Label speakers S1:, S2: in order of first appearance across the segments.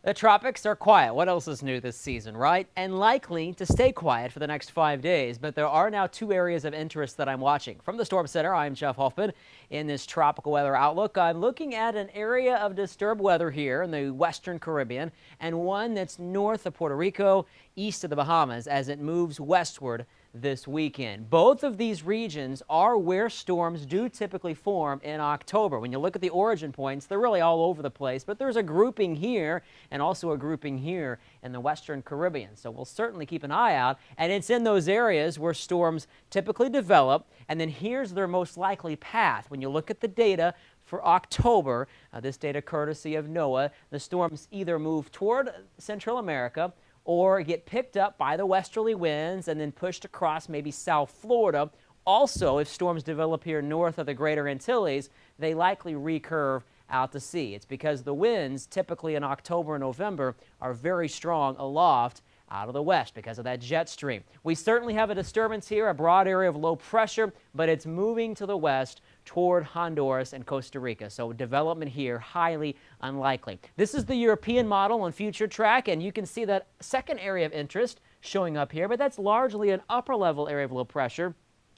S1: The tropics are quiet. What else is new this season, right? And likely to stay quiet for the next 5 days. But there are now two areas of interest that I'm watching. From the Storm Center, I'm Jeff Huffman. In this tropical weather outlook, I'm looking at an area of disturbed weather here in the western Caribbean and one that's north of Puerto Rico, east of the Bahamas as it moves westward this weekend. Both of these regions are where storms do typically form in October. When you look at the origin points, they're really all over the place, but there's a grouping here and also a grouping here in the western Caribbean. So we'll certainly keep an eye out, and it's in those areas where storms typically develop, and then here's their most likely path. When you look at the data for October, this data courtesy of NOAA, the storms either move toward Central America or get picked up by the westerly winds and then pushed across maybe South Florida. Also, if storms develop here north of the Greater Antilles, they likely recurve out to sea. It's because the winds typically in October and November are very strong aloft out of the west because of that jet stream. We certainly have a disturbance here, a broad area of low pressure, but it's moving to the west toward Honduras and Costa Rica. So development here highly unlikely. This is the European model on Future Track, and you can see that second area of interest showing up here, but that's largely an upper level area of low pressure.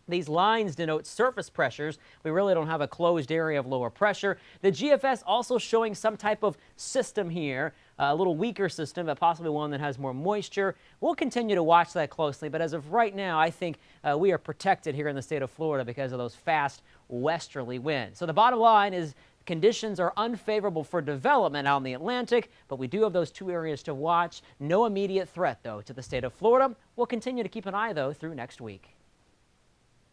S1: These lines denote surface pressures. We really don't have a closed area of lower pressure. The GFS also showing some type of system here, a little weaker system, but possibly one that has more moisture. We'll continue to watch that closely, but as of right now, I think we are protected here in the state of Florida because of those fast westerly winds. So the bottom line is conditions are unfavorable for development out in the Atlantic, but we do have those two areas to watch. No immediate threat, though, to the state of Florida. We'll continue to keep an eye, though, through next week.